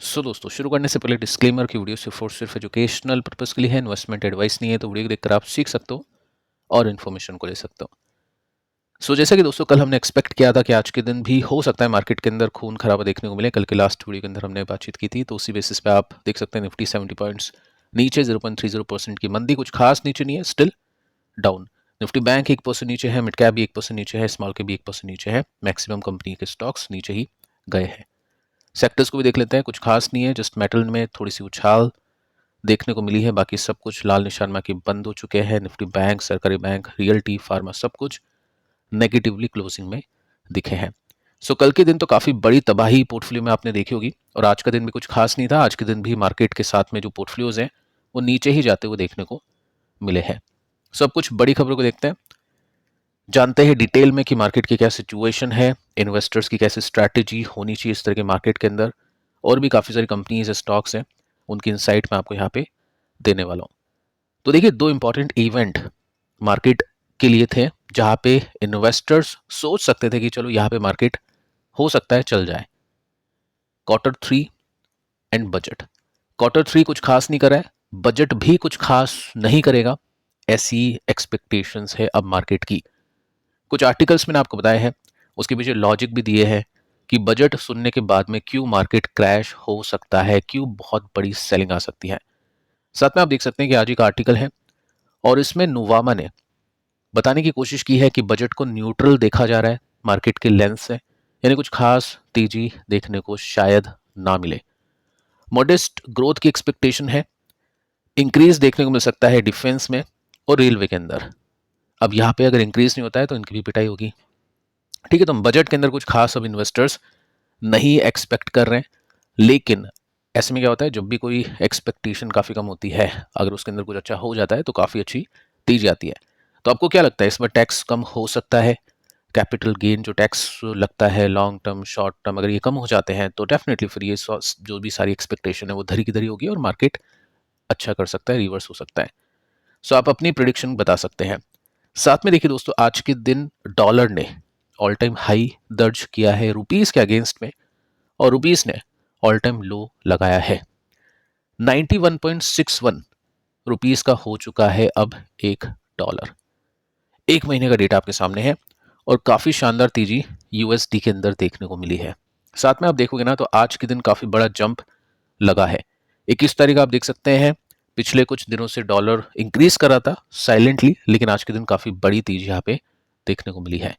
दोस्तों शुरू करने से पहले डिस्क्लेमर की वीडियो सिर्फ एजुकेशनल पर्पस के लिए है, इन्वेस्टमेंट एडवाइस नहीं है। तो वीडियो को देखकर आप सीख सकते हो और इन्फॉर्मेशन को ले सकते हो। जैसा कि दोस्तों कल हमने एक्सपेक्ट किया था कि आज के दिन भी हो सकता है मार्केट के अंदर खून खराबा देखने को मिले। कल के लास्ट वीडियो के अंदर हमने बातचीत की थी, तो उसी बेसिस पे आप देख सकते हैं निफ्टी 70 पॉइंट्स नीचे 0.30% की मंदी, कुछ खास नीचे नहीं है, स्टिल डाउन। निफ्टी बैंक 1% नीचे है, मिड कैप भी 1% नीचे है, स्मॉल कैप भी 1% नीचे है। मैक्सिमम कंपनी के स्टॉक्स नीचे ही गए हैं। सेक्टर्स को भी देख लेते हैं, कुछ खास नहीं है, जस्ट मेटल में थोड़ी सी उछाल देखने को मिली है, बाकी सब कुछ लाल निशान में बंद हो चुके हैं। निफ्टी बैंक, सरकारी बैंक, रियल्टी, फार्मा सब कुछ नेगेटिवली क्लोजिंग में दिखे हैं। कल के दिन तो काफ़ी बड़ी तबाही पोर्टफोलियो में आपने देखी होगी, और आज का दिन भी कुछ खास नहीं था। आज के दिन भी मार्केट के साथ में जो पोर्टफोलियोज हैं वो नीचे ही जाते हुए देखने को मिले हैं। सब कुछ बड़ी खबरों को देखते हैं, जानते हैं डिटेल में कि मार्केट की क्या सिचुएशन है, इन्वेस्टर्स की कैसे स्ट्रैटेजी होनी चाहिए इस तरह के मार्केट के अंदर, और भी काफ़ी सारी कंपनीज स्टॉक्स हैं, उनकी इनसाइट मैं आपको यहाँ पे देने वाला हूँ। तो देखिए, दो इंपॉर्टेंट इवेंट मार्केट के लिए थे जहां पे इन्वेस्टर्स सोच सकते थे कि चलो यहाँ पे मार्केट हो सकता है चल जाए। Q3 and budget. Q3 कुछ खास नहीं करा है, बजट भी कुछ खास नहीं करेगा, ऐसी एक्सपेक्टेशंस है अब मार्केट की। कुछ आर्टिकल्स मैंने आपको बताए हैं, उसके पीछे लॉजिक भी दिए हैं कि बजट सुनने के बाद में क्यों मार्केट क्रैश हो सकता है, क्यों बहुत बड़ी सेलिंग आ सकती है। साथ में आप देख सकते हैं कि आज एक आर्टिकल है और इसमें नुवामा ने बताने की कोशिश की है कि बजट को न्यूट्रल देखा जा रहा है मार्केट के लेंस से, यानी कुछ खास तेजी देखने को शायद ना मिले। मॉडेस्ट ग्रोथ की एक्सपेक्टेशन है, इंक्रीज देखने को मिल सकता है डिफेंस में और रेलवे के अंदर। अब यहाँ पे अगर इंक्रीज नहीं होता है तो इनकी भी पिटाई होगी। ठीक है, तो बजट के अंदर कुछ खास अब इन्वेस्टर्स नहीं एक्सपेक्ट कर रहे हैं, लेकिन ऐसे में क्या होता है, जब भी कोई एक्सपेक्टेशन काफ़ी कम होती है, अगर उसके अंदर कुछ अच्छा हो जाता है तो काफ़ी अच्छी तेजी आती है। तो आपको क्या लगता है, इस बार टैक्स कम हो सकता है? कैपिटल गेन जो टैक्स लगता है लॉन्ग टर्म शॉर्ट टर्म, अगर ये कम हो जाते हैं तो डेफिनेटली फिर ये जो भी सारी एक्सपेक्टेशन है वो धरी की धरी होगी और मार्केट अच्छा कर सकता है, रिवर्स हो सकता है। आप अपनी प्रिडिक्शन बता सकते हैं। साथ में देखिए दोस्तों, आज के दिन डॉलर ने ऑल टाइम हाई दर्ज किया है रुपीस के अगेंस्ट में, और रुपीस ने ऑल टाइम लो लगाया है। 91.61 रुपीस का हो चुका है अब एक डॉलर। एक महीने का डेटा आपके सामने है और काफ़ी शानदार तेजी यूएसडी के अंदर देखने को मिली है। साथ में आप देखोगे ना तो आज के दिन काफ़ी बड़ा जंप लगा है। 21 तारीख आप देख सकते हैं, पिछले कुछ दिनों से डॉलर इंक्रीज कर रहा था साइलेंटली, लेकिन आज के दिन काफ़ी बड़ी तेजी यहाँ पे देखने को मिली है।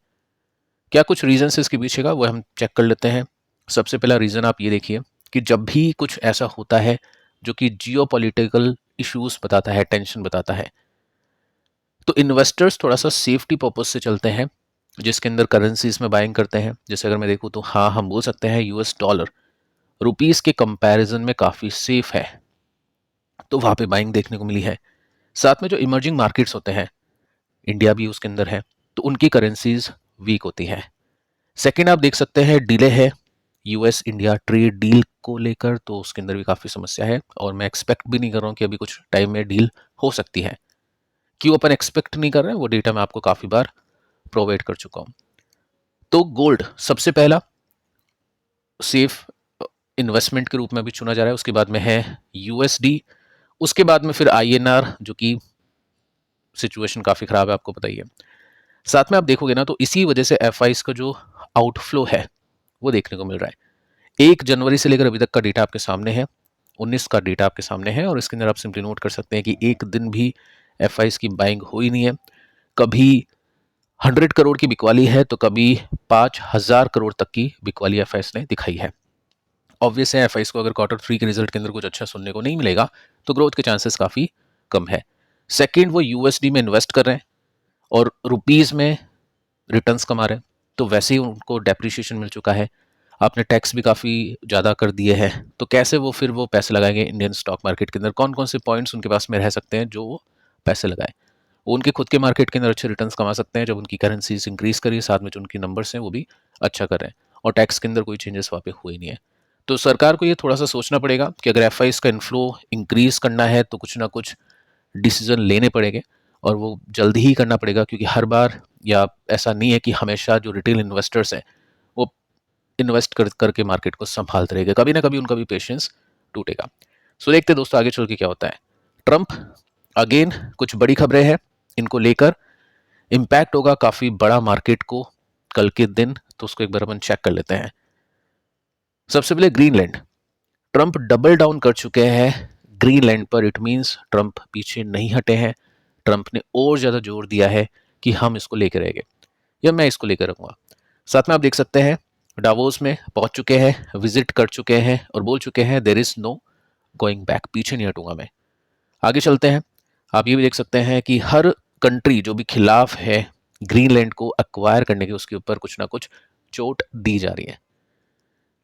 क्या कुछ रीजन है इसके पीछे का, वो हम चेक कर लेते हैं। सबसे पहला रीज़न आप ये देखिए कि जब भी कुछ ऐसा होता है जो कि जियोपॉलिटिकल इश्यूज बताता है, टेंशन बताता है, तो इन्वेस्टर्स थोड़ा सा सेफ्टी पर्पज से चलते हैं, जिसके अंदर करेंसीज में बाइंग करते हैं। जैसे अगर मैं देखूँ तो हाँ, हम बोल सकते हैं यूएस डॉलर रुपीस के कंपैरिजन में काफ़ी सेफ है, तो वहाँ पे बाइंग देखने को मिली है। साथ में जो इमर्जिंग मार्केट्स होते हैं, इंडिया भी उसके अंदर है, तो उनकी करेंसीज वीक होती है। सेकेंड आप देख सकते हैं डिले है यूएस इंडिया ट्रेड डील को लेकर, तो उसके अंदर भी काफ़ी समस्या है, और मैं एक्सपेक्ट भी नहीं कर रहा हूँ कि अभी कुछ टाइम में डील हो सकती है। क्यों अपन एक्सपेक्ट नहीं कर रहे हैं, वो डेटा मैं आपको काफ़ी बार प्रोवाइड कर चुका हूँ। तो गोल्ड सबसे पहला सेफ इन्वेस्टमेंट के रूप में भी चुना जा रहा है, उसके बाद में है यूएसडी, उसके बाद में फिर आईएनआर, जो कि सिचुएशन काफ़ी ख़राब है, आपको बताइए। साथ में आप देखोगे ना तो इसी वजह से एफआईज का जो आउटफ्लो है वो देखने को मिल रहा है। 1 जनवरी से लेकर अभी तक का डेटा आपके सामने है, 19 का डेटा आपके सामने है, और इसके अंदर आप सिंपली नोट कर सकते हैं कि एक दिन भी एफआईज की बाइंग हुई नहीं है। कभी 100 करोड़ की बिकवाली है तो कभी 5,000 करोड़ तक की बिकवाली एफआईज ने दिखाई है। ऑब्वियस है एफआईज को अगर Q3 के रिजल्ट के अंदर कुछ अच्छा सुनने को नहीं मिलेगा तो ग्रोथ के चांसेस काफ़ी कम है। सेकेंड, वो यूएसडी में इन्वेस्ट कर रहे हैं और रुपीज़ में रिटर्न्स कमा रहे हैं, तो वैसे ही उनको डेप्रिसिएशन मिल चुका है। आपने टैक्स भी काफ़ी ज़्यादा कर दिए हैं, तो कैसे वो फिर वो पैसे लगाएंगे इंडियन स्टॉक मार्केट के अंदर? कौन कौन से पॉइंट्स उनके पास में रह सकते हैं जो वो पैसे लगाए? वो उनके खुद के मार्केट के अंदर अच्छे रिटर्न्स कमा सकते हैं जब उनकी करेंसीज इंक्रीज करिए, साथ में जो उनकी नंबर्स हैं वो भी अच्छा कर रहे हैं, और टैक्स के अंदर कोई चेंजेस वहाँ पे हुए नहीं है। तो सरकार को ये थोड़ा सा सोचना पड़ेगा कि अगर एफ का इन्फ्लो इंक्रीज करना है तो कुछ ना कुछ डिसीजन लेने पड़ेंगे, और वो जल्दी ही करना पड़ेगा, क्योंकि हर बार या ऐसा नहीं है कि हमेशा जो रिटेल इन्वेस्टर्स हैं वो इन्वेस्ट करके मार्केट को संभालते रहेंगे, कभी ना कभी उनका भी पेशेंस टूटेगा। सो देखते हैं दोस्तों आगे चल के क्या होता है। ट्रंप अगेन कुछ बड़ी खबरें हैं इनको लेकर, इम्पैक्ट होगा काफी बड़ा मार्केट को कल के दिन, तो उसको एक बार अपन चेक कर लेते हैं। सबसे पहले ग्रीनलैंड, ट्रंप डबल डाउन कर चुके हैं ग्रीनलैंड पर। इट मींस ट्रंप पीछे नहीं हटे हैं, ट्रंप ने और ज्यादा जोर दिया है कि हम इसको लेकर रहेंगे या मैं इसको लेकर रहूंगा। साथ में आप देख सकते हैं डावोस में पहुंच चुके हैं, विजिट कर चुके हैं और बोल चुके हैं there is no going back, पीछे नहीं हटूंगा मैं। आगे चलते हैं, आप ये भी देख सकते हैं कि हर कंट्री जो भी खिलाफ है ग्रीनलैंड को अक्वायर करने के, उसके ऊपर कुछ ना कुछ चोट दी जा रही है।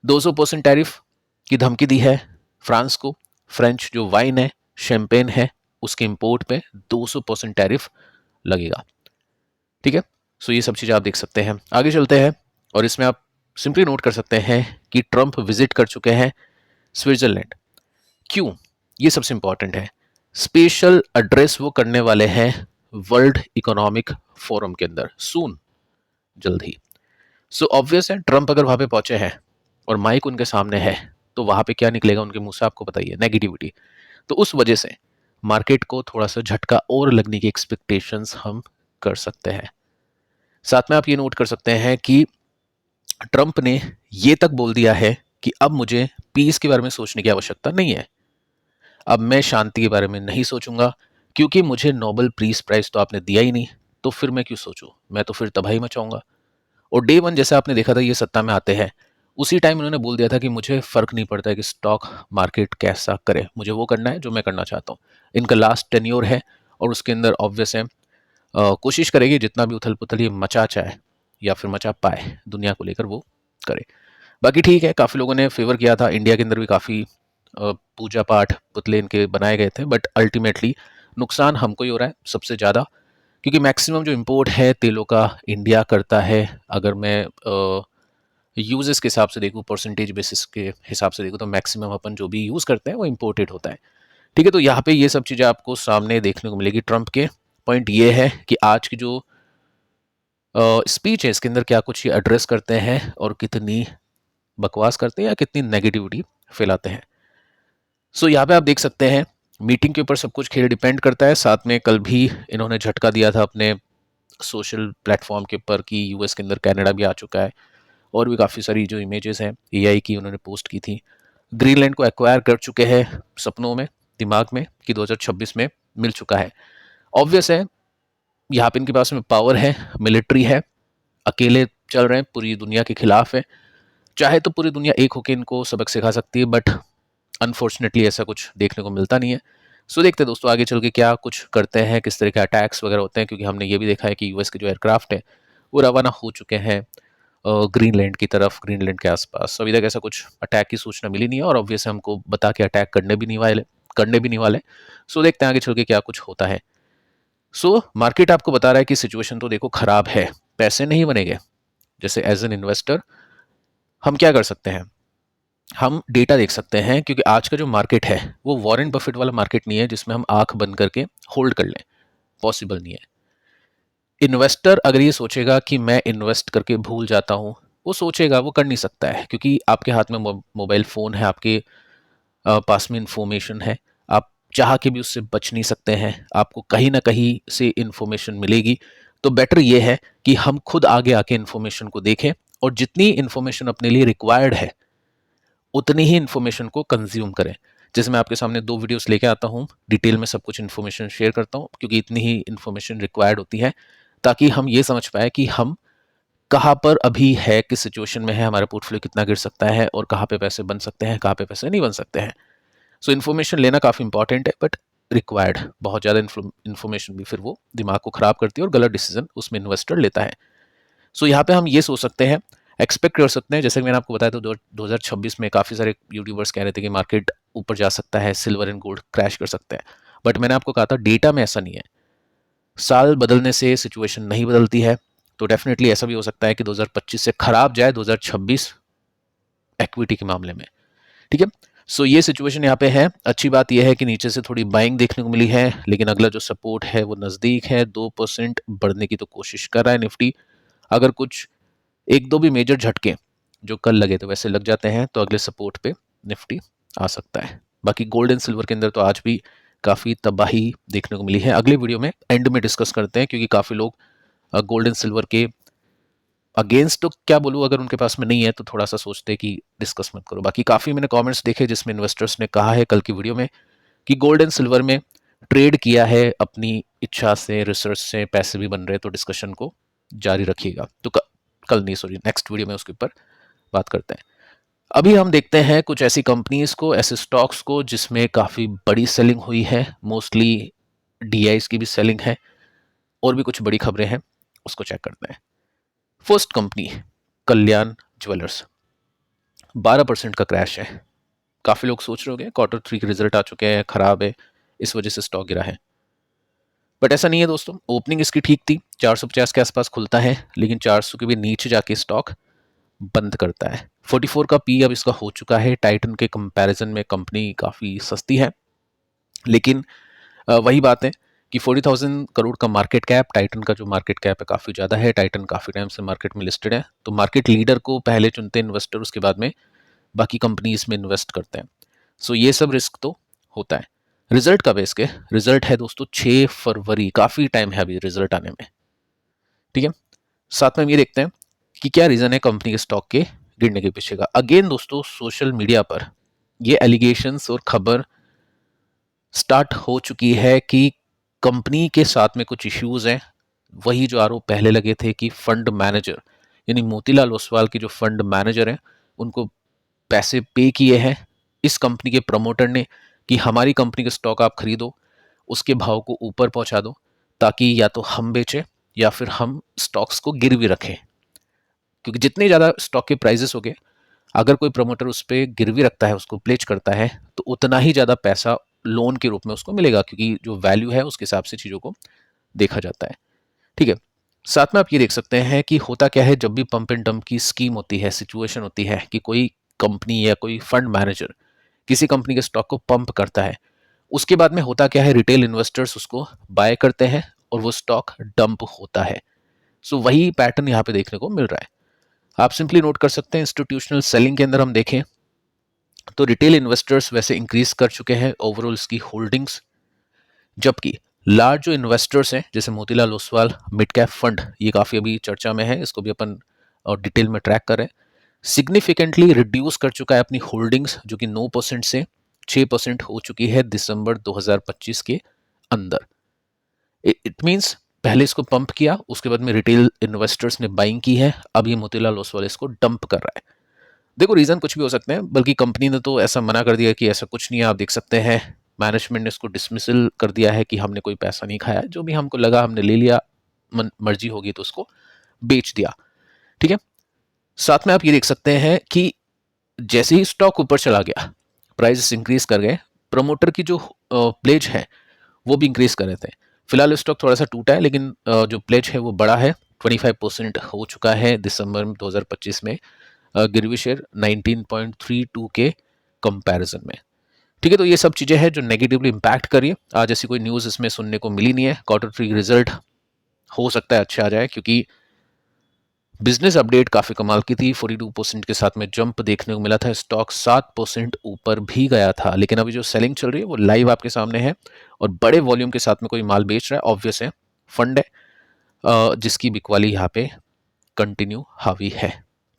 200% टैरिफ की धमकी दी है फ्रांस को। फ्रेंच जो वाइन है, शैंपेन है, उसके इंपोर्ट पे 200% टैरिफ लगेगा। ठीक है, सो ये सब चीज़ें आप देख सकते हैं। आगे चलते हैं और इसमें आप सिंपली नोट कर सकते हैं कि ट्रंप विजिट कर चुके हैं स्विट्जरलैंड। क्यों, ये सबसे इंपॉर्टेंट है। स्पेशल एड्रेस वो करने वाले हैं वर्ल्ड इकोनॉमिक फोरम के अंदर सून, जल्द ही। सो ऑब्वियस है ट्रंप अगर वहां पे पहुंचे हैं और माइक उनके सामने है तो वहां पे क्या निकलेगा उनके मुंह से आपको पता ही है, नेगेटिविटी। तो उस वजह से मार्केट को थोड़ा सा झटका और लगने की एक्सपेक्टेशंस हम कर सकते हैं। साथ में आप ये नोट कर सकते हैं कि ट्रंप ने ये तक बोल दिया है कि अब मुझे पीस के बारे में सोचने की आवश्यकता नहीं है, अब मैं शांति के बारे में नहीं सोचूंगा, क्योंकि मुझे नोबेल पीस प्राइज तो आपने दिया ही नहीं, तो फिर मैं क्यों सोचूं, मैं तो फिर तबाही मचाऊंगा। और डे वन जैसे आपने देखा था ये सत्ता में आते हैं, उसी टाइम उन्होंने बोल दिया था कि मुझे फर्क नहीं पड़ता है कि स्टॉक मार्केट कैसा करे, मुझे वो करना है जो मैं करना चाहता हूँ। इनका लास्ट टेन्योर है और उसके अंदर ऑब्वियस है कोशिश करेगी जितना भी उथल पुथल ये मचा चाहे या फिर मचा पाए दुनिया को लेकर वो करे। बाकी ठीक है, काफ़ी लोगों ने फेवर किया था, इंडिया के अंदर भी काफ़ी पूजा पाठ पुतले इनके बनाए गए थे, बट अल्टीमेटली नुकसान हमको ही हो रहा है सबसे ज़्यादा, क्योंकि मैक्सिमम जो इंपोर्ट है तेलों का इंडिया करता है। अगर मैं यूजेस के हिसाब से देखूँ, परसेंटेज बेसिस के हिसाब से देखूँ, तो मैक्सिमम अपन जो भी यूज़ करते हैं वो इम्पोर्टेड होता है। ठीक है, तो यहाँ पे ये सब चीज़ें आपको सामने देखने को मिलेगी ट्रंप के। पॉइंट ये है कि आज की जो स्पीच है इसके अंदर क्या कुछ ये एड्रेस करते हैं और कितनी बकवास करते हैं या कितनी नेगेटिविटी फैलाते हैं। सो यहाँ पे आप देख सकते हैं मीटिंग के ऊपर सब कुछ खेल डिपेंड करता है। साथ में कल भी इन्होंने झटका दिया था अपने सोशल प्लेटफॉर्म के ऊपर कि यूएस के अंदर कनाडा भी आ चुका है, और भी काफ़ी सारी जो इमेजेस हैं एआई की उन्होंने पोस्ट की थी। ग्रीनलैंड को एक्वायर कर चुके हैं सपनों में, दिमाग में कि 2026 में मिल चुका है। ऑब्वियस है यहाँ पे इनके पास में पावर है, मिलिट्री है, अकेले चल रहे हैं, पूरी दुनिया के खिलाफ है। चाहे तो पूरी दुनिया एक होकर इनको सबक सिखा सकती है, बट अनफॉर्चुनेटली ऐसा कुछ देखने को मिलता नहीं है। सो देखते हैं दोस्तों आगे चल के क्या कुछ करते हैं, किस तरह के अटैक्स वगैरह होते हैं, क्योंकि हमने ये भी देखा है कि यूएस के जो एयरक्राफ्ट है वो रवाना हो चुके हैं ग्रीनलैंड की तरफ, ग्रीनलैंड के आसपास। अभी तक ऐसा कुछ अटैक की सूचना मिली नहीं है और ऑब्वियसली हमको बता के अटैक करने भी नहीं वाले। सो देखते हैं आगे चल के क्या कुछ होता है। सो मार्केट आपको बता रहा है कि सिचुएशन तो देखो खराब है, पैसे नहीं बनेंगे। जैसे एज एन इन्वेस्टर हम क्या कर सकते हैं, हम डेटा देख सकते हैं, क्योंकि आज का जो मार्केट है वो वॉरेन बफेट वाला मार्केट नहीं है जिसमें हम आंख बंद करके होल्ड कर लें, पॉसिबल नहीं है। इन्वेस्टर अगर ये सोचेगा कि मैं इन्वेस्ट करके भूल जाता हूँ, वो सोचेगा, वो कर नहीं सकता है, क्योंकि आपके हाथ में मोबाइल फ़ोन है, आपके पास में इंफॉर्मेशन है, आप चाह के भी उससे बच नहीं सकते हैं, आपको कहीं ना कहीं से इंफॉर्मेशन मिलेगी। तो बेटर ये है कि हम खुद आगे आके इंफॉर्मेशन को देखें और जितनी इंफॉर्मेशन अपने लिए रिक्वायर्ड है उतनी ही इन्फॉर्मेशन को कंज्यूम करें। जैसे मैं आपके सामने 2 वीडियोस लेके आता हूँ, डिटेल में सब कुछ इन्फॉर्मेशन शेयर करता हूँ, क्योंकि इतनी ही इन्फॉर्मेशन रिक्वायर्ड होती है ताकि हम ये समझ पाए कि हम कहाँ पर अभी है, किस सिचुएशन में है, हमारा पोर्टफोलियो कितना गिर सकता है और कहाँ पे पैसे बन सकते हैं, कहाँ पे पैसे नहीं बन सकते हैं। सो इन्फॉर्मेशन लेना काफ़ी इंपॉर्टेंट है, बट रिक्वायर्ड। बहुत ज़्यादा इन्फॉर्मेशन भी फिर वो दिमाग को ख़राब करती है और गलत डिसीजन उसमें इन्वेस्टर लेता है। सो यहाँ पे हम ये सोच सकते हैं, एक्सपेक्ट कर सकते हैं, जैसे कि मैंने आपको बताया तो 2026 में काफ़ी सारे यूट्यूबर्स कह रहे थे कि मार्केट ऊपर जा सकता है, सिल्वर एंड गोल्ड क्रैश कर सकते हैं। बट मैंने आपको कहा था डेटा में ऐसा नहीं है, साल बदलने से सिचुएशन नहीं बदलती है। तो डेफिनेटली ऐसा भी हो सकता है कि 2025 से खराब जाए 2026 इक्विटी के मामले में। ठीक है, सो ये सिचुएशन यहाँ पे है। अच्छी बात यह है कि नीचे से थोड़ी बाइंग देखने को मिली है, लेकिन अगला जो सपोर्ट है वो नज़दीक है, 2% बढ़ने की तो कोशिश कर रहा है निफ्टी। अगर कुछ एक दो भी मेजर झटके जो कल लगे थे वैसे लग जाते हैं तो अगले सपोर्ट पे निफ्टी आ सकता है। बाकी गोल्ड एंड सिल्वर के अंदर तो आज भी काफ़ी तबाही देखने को मिली है। अगले वीडियो में एंड में डिस्कस करते हैं, क्योंकि काफ़ी लोग गोल्ड एंड सिल्वर के अगेंस्ट तो क्या बोलूँ, अगर उनके पास में नहीं है तो थोड़ा सा सोचते हैं कि डिस्कस मत करो। बाकी काफ़ी मैंने कमेंट्स देखे जिसमें इन्वेस्टर्स ने कहा है कल की वीडियो में कि गोल्ड एंड सिल्वर में ट्रेड किया है अपनी इच्छा से, रिसर्च से पैसे भी बन रहे हैं, तो डिस्कशन को जारी रखिएगा। तो कल नहीं, सॉरी, नेक्स्ट वीडियो में उसके ऊपर बात करते हैं। अभी हम देखते हैं कुछ ऐसी कंपनीज को, ऐसे स्टॉक्स को जिसमें काफ़ी बड़ी सेलिंग हुई है, मोस्टली डीआईज की भी सेलिंग है और भी कुछ बड़ी खबरें हैं, उसको चेक करते हैं। फर्स्ट कंपनी कल्याण ज्वेलर्स, 12% का क्रैश है। काफ़ी लोग सोच रहे होंगे Q3 के रिजल्ट आ चुके हैं, खराब है, इस वजह से स्टॉक गिरा है, बट ऐसा नहीं है दोस्तों। ओपनिंग इसकी ठीक थी, 450 के आसपास खुलता है, लेकिन 400 के भी नीचे जाके स्टॉक बंद करता है। 44 का पी अब इसका हो चुका है। टाइटन के कंपैरिजन में कंपनी काफ़ी सस्ती है, लेकिन वही बात है कि 40,000 करोड़ का मार्केट कैप, टाइटन का जो मार्केट कैप है काफ़ी ज़्यादा है। टाइटन काफ़ी टाइम से मार्केट में लिस्टेड है, तो मार्केट लीडर को पहले चुनते हैं इन्वेस्टर, उसके बाद में बाकी कंपनीज में इन्वेस्ट करते हैं। सो ये सब रिस्क तो होता है। रिजल्ट कब है इसके? रिजल्ट है दोस्तों 6 फरवरी, काफ़ी टाइम है अभी रिजल्ट आने में, ठीक है। साथ में हम ये देखते हैं कि क्या रीज़न है कंपनी के स्टॉक के गिरने के पीछे का। अगेन दोस्तों, सोशल मीडिया पर ये एलिगेशंस और खबर स्टार्ट हो चुकी है कि कंपनी के साथ में कुछ इश्यूज हैं। वही जो आरोप पहले लगे थे कि फंड मैनेजर, यानी मोतीलाल ओसवाल के जो फंड मैनेजर हैं, उनको पैसे पे किए हैं इस कंपनी के प्रमोटर ने कि हमारी कंपनी के स्टॉक आप खरीदो, उसके भाव को ऊपर पहुंचा दो, ताकि या तो हम बेचें या फिर हम स्टॉक्स को गिरवी रखें। क्योंकि जितने ज़्यादा स्टॉक के प्राइजेस हो गए, अगर कोई प्रमोटर उस पर गिरवी रखता है, उसको प्लेज करता है, तो उतना ही ज़्यादा पैसा लोन के रूप में उसको मिलेगा, क्योंकि जो वैल्यू है उसके हिसाब से चीज़ों को देखा जाता है, ठीक है। साथ में आप ये देख सकते हैं कि होता क्या है, जब भी पंप एंड डंप की स्कीम होती है, सिचुएशन होती है कि कोई कंपनी या कोई फंड मैनेजर किसी कंपनी के स्टॉक को पंप करता है, उसके बाद में होता क्या है, रिटेल इन्वेस्टर्स उसको बाय करते हैं और वो स्टॉक डंप होता है। सो वही पैटर्न यहाँ पे देखने को मिल रहा है। आप सिंपली नोट कर सकते हैं, इंस्टीट्यूशनल सेलिंग के अंदर हम देखें तो रिटेल इन्वेस्टर्स वैसे इंक्रीज कर चुके हैं ओवरऑल इसकी होल्डिंग्स, जबकि लार्ज जो इन्वेस्टर्स हैं जैसे Motilal Oswal mid cap fund, ये काफ़ी अभी चर्चा में है, इसको भी अपन और डिटेल में ट्रैक करें, सिग्निफिकेंटली रिड्यूस कर चुका है अपनी होल्डिंग्स, जो कि 9% से 6% हो चुकी है दिसंबर 2025 के अंदर। इट मीन्स पहले इसको पंप किया, उसके बाद में रिटेल इन्वेस्टर्स ने बाइंग की है, अब ये मोतीलाल ओसवाल इसको डंप कर रहा है। देखो, रीज़न कुछ भी हो सकते हैं, बल्कि कंपनी ने तो ऐसा मना कर दिया कि ऐसा कुछ नहीं है। आप देख सकते हैं मैनेजमेंट ने इसको डिसमिसल कर दिया है कि हमने कोई पैसा नहीं खाया, जो भी हमको लगा हमने ले लिया, मर्जी होगी तो उसको बेच दिया, ठीक है। साथ में आप ये देख सकते हैं कि जैसे ही स्टॉक ऊपर चला गया, प्राइस इंक्रीज कर गए, प्रमोटर की जो प्लेज है वो भी इंक्रीज कर रहे थे। फिलहाल स्टॉक थोड़ा सा टूटा है, लेकिन जो प्लेज है वो बड़ा है, 25% हो चुका है दिसंबर 2025 में, गिरवी शेयर 19.32 के कंपैरिजन में, ठीक है। तो ये सब चीज़ें हैं जो नेगेटिवली इंपैक्ट करिए। आज ऐसी कोई न्यूज़ इसमें सुनने को मिली नहीं है। Q3 रिजल्ट हो सकता है अच्छे आ जाए, क्योंकि बिजनेस अपडेट काफ़ी कमाल की थी, 42% के साथ में जंप देखने को मिला था, स्टॉक 7% ऊपर भी गया था। लेकिन अभी जो सेलिंग चल रही है वो लाइव आपके सामने है और बड़े वॉल्यूम के साथ में कोई माल बेच रहा है, ऑब्वियस है, फंड है, जिसकी बिकवाली यहाँ पे कंटिन्यू हावी है,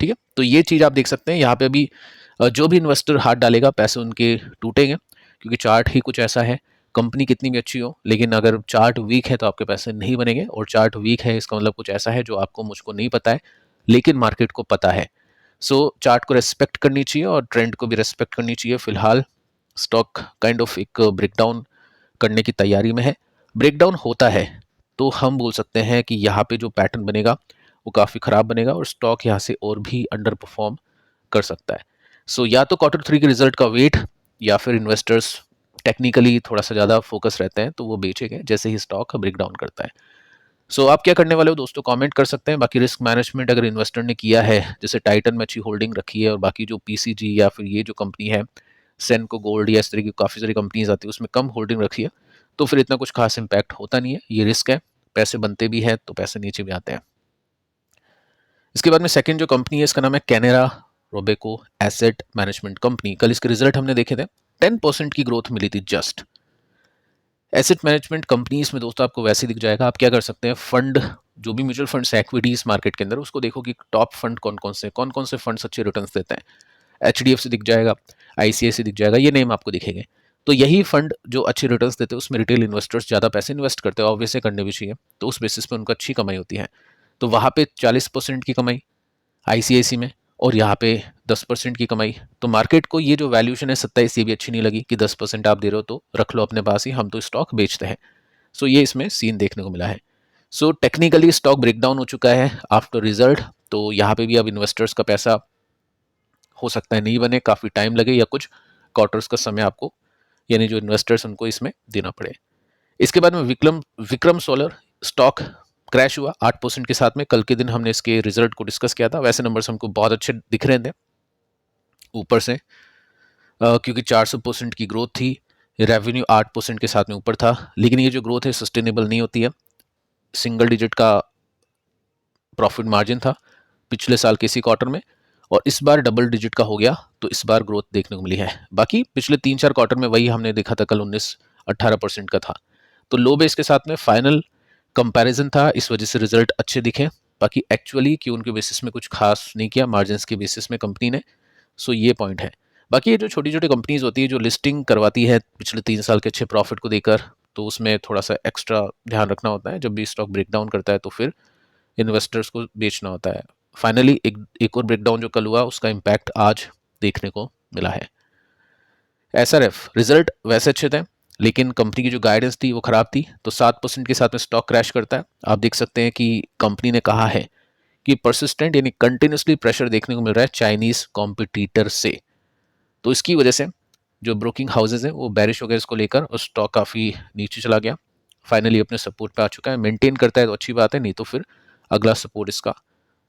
ठीक है। तो ये चीज़ आप देख सकते हैं यहाँ पे अभी जो भी इन्वेस्टर हाथ डालेगा पैसे उनके टूटेंगे, क्योंकि चार्ट ही कुछ ऐसा है। कंपनी कितनी भी अच्छी हो, लेकिन अगर चार्ट वीक है तो आपके पैसे नहीं बनेंगे, और चार्ट वीक है इसका मतलब कुछ ऐसा है जो आपको मुझको नहीं पता है, लेकिन मार्केट को पता है। सो चार्ट को रेस्पेक्ट करनी चाहिए और ट्रेंड को भी रेस्पेक्ट करनी चाहिए। फिलहाल स्टॉक काइंड ऑफ एक ब्रेकडाउन करने की तैयारी में है। ब्रेकडाउन होता है तो हम बोल सकते हैं कि यहाँ पे जो पैटर्न बनेगा वो काफ़ी ख़राब बनेगा और स्टॉक यहाँ से और भी अंडर परफॉर्म कर सकता है। सो या तो Q3 के रिजल्ट का वेट, या फिर इन्वेस्टर्स टेक्निकली थोड़ा सा ज़्यादा फोकस रहते हैं तो वो बेचेंगे जैसे ही स्टॉक ब्रेकडाउन करता है। सो आप क्या करने वाले हो दोस्तों, कमेंट कर सकते हैं। बाकी रिस्क मैनेजमेंट अगर इन्वेस्टर ने किया है, जैसे टाइटन में अच्छी होल्डिंग रखी है और बाकी जो पीसीजी या फिर ये जो कंपनी है सेनको गोल्ड या इस तरह की काफ़ी सारी कंपनीज आती है उसमें कम होल्डिंग रखी है, तो फिर इतना कुछ खास इम्पैक्ट होता नहीं है। ये रिस्क है, पैसे बनते भी हैं तो पैसे नीचे भी आते हैं। इसके बाद में सेकंड जो कंपनी है इसका नाम है Canara Robeco asset management company, कल इसके रिजल्ट हमने देखे थे, 10% की ग्रोथ मिली थी जस्ट। एसेट मैनेजमेंट कंपनीज में दोस्तों आपको वैसे दिख जाएगा। आप क्या कर सकते हैं, फंड जो भी म्यूचुअल फंड्स एक्विटीज मार्केट के अंदर, उसको देखो कि टॉप फंड कौन कौन से फंड्स अच्छे रिटर्न्स देते हैं। HDFC दिख जाएगा, ICICI दिख जाएगा, ये नेम आपको दिखेंगे। तो यही फंड जो अच्छे रिटर्न्स देते हैं उसमें रिटेल इन्वेस्टर्स ज़्यादा पैसे इन्वेस्ट करते हैं, ऑब्वियसली करने भी चाहिए, तो उस बेसिस पे उनको अच्छी कमाई होती है। तो वहाँ पे 40% की कमाई ICICI में, और यहाँ पे 10% की कमाई। तो मार्केट को ये जो वैल्यूशन है 27, ये भी अच्छी नहीं लगी कि 10% आप दे रहे हो तो रख लो अपने पास ही, हम तो स्टॉक बेचते हैं। सो ये इसमें सीन देखने को मिला है। सो टेक्निकली स्टॉक ब्रेकडाउन हो चुका है आफ्टर रिजल्ट। तो यहाँ पे भी अब इन्वेस्टर्स का पैसा हो सकता है नहीं बने, काफ़ी टाइम लगे, या कुछ क्वार्टर्स का समय आपको, यानी जो इन्वेस्टर्स उनको इसमें देना पड़े। इसके बाद में विक्रम सोलर स्टॉक क्रैश हुआ 8% के साथ में। कल के दिन हमने इसके रिजल्ट को डिस्कस किया था। वैसे नंबर्स हमको बहुत अच्छे दिख रहे थे ऊपर से, क्योंकि 400% की ग्रोथ थी, रेवेन्यू 8% के साथ में ऊपर था, लेकिन ये जो ग्रोथ है सस्टेनेबल नहीं होती है। सिंगल डिजिट का प्रॉफिट मार्जिन था पिछले साल के इसी क्वार्टर में, और इस बार डबल डिजिट का हो गया, तो इस बार ग्रोथ देखने को मिली है। बाकी पिछले 3-4 क्वार्टर में वही हमने देखा था, कल 19-18% का था। तो लो बेस के साथ में फाइनल कंपैरिजन था, इस वजह से रिजल्ट अच्छे दिखे। बाकी एक्चुअली कि उनके बेसिस में कुछ खास नहीं किया मार्जिन के बेसिस में कंपनी ने। सो ये पॉइंट है। बाकी ये जो छोटी छोटी कंपनीज होती है जो लिस्टिंग करवाती है पिछले 3 साल के अच्छे प्रॉफिट को देकर, तो उसमें थोड़ा सा एक्स्ट्रा ध्यान रखना होता है। जब भी स्टॉक ब्रेकडाउन करता है तो फिर इन्वेस्टर्स को बेचना होता है। फाइनली एक और ब्रेकडाउन जो कल हुआ उसका इम्पैक्ट आज देखने को मिला है। SRF रिजल्ट वैसे अच्छे थे, लेकिन कंपनी की जो गाइडेंस थी वो खराब थी, तो 7% के साथ में स्टॉक क्रैश करता है। आप देख सकते हैं कि कंपनी ने कहा है कि परसिस्टेंट यानी कंटिन्यूसली प्रेशर देखने को मिल रहा है चाइनीज कॉम्पिटिटर से। तो इसकी वजह से जो ब्रोकिंग हाउसेज हैं वो बैरिश हो गए इसको लेकर, और स्टॉक काफ़ी नीचे चला गया। फाइनली अपने सपोर्ट पे आ चुका है, मेंटेन करता है तो अच्छी बात है, नहीं तो फिर अगला सपोर्ट इसका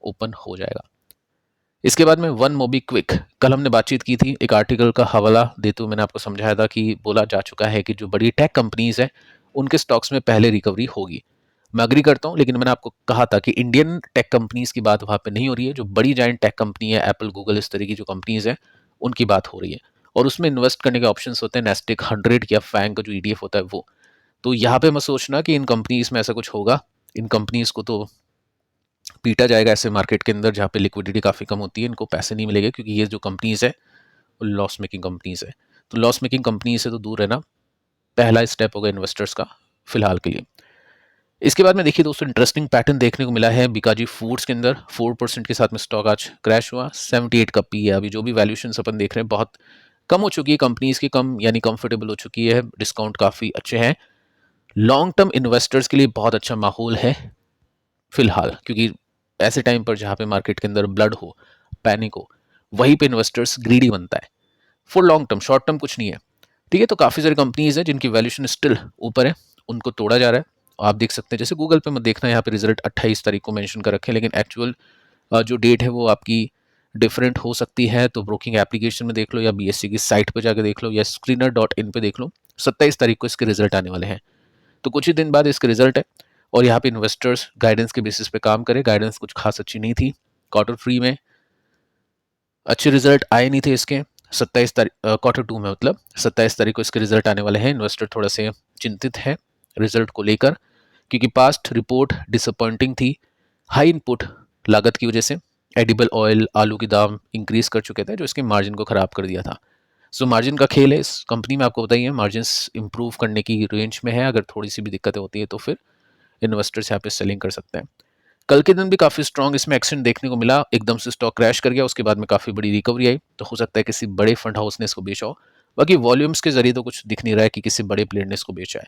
ओपन हो जाएगा। इसके बाद में वन मोबीक्विक, कल हमने बातचीत की थी, एक आर्टिकल का हवाला देते हुए मैंने आपको समझाया था कि बोला जा चुका है कि जो बड़ी टेक कंपनीज हैं उनके स्टॉक्स में पहले रिकवरी होगी। मैं अग्री करता हूँ, लेकिन मैंने आपको कहा था कि इंडियन टेक कंपनीज की बात वहाँ पे नहीं हो रही है। जो बड़ी जाइंट टेक कंपनी है, एप्पल, गूगल, इस तरह की जो कंपनीज हैं उनकी बात हो रही है, और उसमें इन्वेस्ट करने के ऑप्शंस होते हैं नेस्टेक 100 या फैंग का जो ETF होता है वो। तो यहाँ पे मत सोचना कि इन कंपनीज में ऐसा कुछ होगा। इन कंपनीज को तो पीटा जाएगा ऐसे मार्केट के अंदर जहाँ पे लिक्विडिटी काफ़ी कम होती है, इनको पैसे नहीं मिलेंगे, क्योंकि ये जो कंपनीज है वो लॉस मेकिंग कंपनीज है। तो लॉस मेकिंग कंपनी से तो दूर रहना पहला स्टेप होगा इन्वेस्टर्स का फिलहाल के लिए। इसके बाद में देखिए दोस्तों, इंटरेस्टिंग पैटर्न देखने को मिला है बीकाजी फूड्स के अंदर। 4% के साथ में स्टॉक आज क्रैश हुआ। 78 का पी है। अभी जो भी वैल्यूशन अपन देख रहे हैं बहुत कम हो चुकी है कंपनीज की, कम यानी कंफर्टेबल हो चुकी है, डिस्काउंट काफ़ी अच्छे हैं। लॉन्ग टर्म इन्वेस्टर्स के लिए बहुत अच्छा माहौल है फिलहाल, क्योंकि ऐसे टाइम पर जहाँ पे मार्केट के अंदर ब्लड हो, पैनिक हो, वहीं पे इन्वेस्टर्स ग्रीडी बनता है for long term, short term कुछ नहीं है। ठीक है, तो काफ़ी सारी कंपनीज हैं जिनकी वैल्यूशन स्टिल ऊपर है, उनको तोड़ा जा रहा है। आप देख सकते हैं जैसे गूगल पे मत देखना, यहाँ पे रिजल्ट 28 तारीख को मेंशन कर रखे हैं, लेकिन एक्चुअल जो डेट है वो आपकी डिफरेंट हो सकती है। तो ब्रोकिंग एप्लीकेशन में देख लो, या BSE की साइट पर जाकर देख लो, या screener.in पे देख लो। 27 तारीख को इसके रिजल्ट आने वाले हैं, तो कुछ ही दिन बाद इसके रिजल्ट है। और यहाँ पे इन्वेस्टर्स गाइडेंस के बेसिस पे काम करें। गाइडेंस कुछ खास अच्छी नहीं थी, Q3 में अच्छे रिजल्ट आए नहीं थे इसके। 27 तारीख Q2 में, मतलब 27 तारीख को इसके रिजल्ट आने वाले हैं। इन्वेस्टर थोड़ा से चिंतित है रिजल्ट को लेकर, क्योंकि पास्ट रिपोर्ट डिसअपॉइंटिंग थी। हाई इनपुट लागत की वजह से एडिबल ऑयल, आलू के दाम इंक्रीज कर चुके थे, जो इसके मार्जिन को खराब कर दिया था। सो मार्जिन का खेल है इस कंपनी में, आपको बताइए मार्जिन इंप्रूव करने की रेंज में है। अगर थोड़ी सी भी दिक्कतें होती है तो फिर इन्वेस्टर्स यहाँ पे सेलिंग कर सकते हैं। कल के दिन भी काफ़ी स्ट्रॉन्ग इसमें एक्शन देखने को मिला, एकदम से स्टॉक क्रैश कर गया, उसके बाद में काफ़ी बड़ी रिकवरी आई। तो हो सकता है किसी बड़े फंड हाउस ने इसको बेचा हो। बाकी वॉल्यूम्स के जरिए तो कुछ दिख नहीं रहा है कि किसी बड़े प्लेयर ने इसको बेचा है।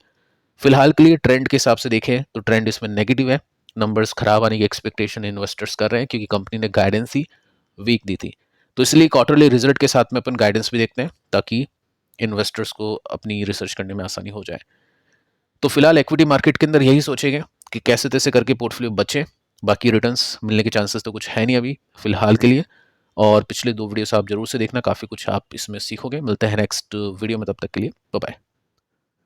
फिलहाल के लिए ट्रेंड के हिसाब से देखें तो ट्रेंड इसमें नेगेटिव है। नंबर्स खराब आने की एक्सपेक्टेशन इन्वेस्टर्स कर रहे हैं, क्योंकि कंपनी ने गाइडेंस ही वीक दी थी। तो इसलिए क्वार्टरली रिजल्ट के साथ में अपन गाइडेंस भी देखते हैं, ताकि इन्वेस्टर्स को अपनी रिसर्च करने में आसानी हो जाए। तो फिलहाल इक्विटी मार्केट के अंदर यही सोचेंगे कि कैसे तैसे करके पोर्टफोलियो बचे। बाकी रिटर्न्स मिलने के चांसेस तो कुछ है नहीं अभी फिलहाल के लिए। और पिछले 2 वीडियोस आप जरूर से देखना, काफ़ी कुछ आप इसमें सीखोगे। मिलते हैं नेक्स्ट वीडियो में, तब तक के लिए बाय बाय।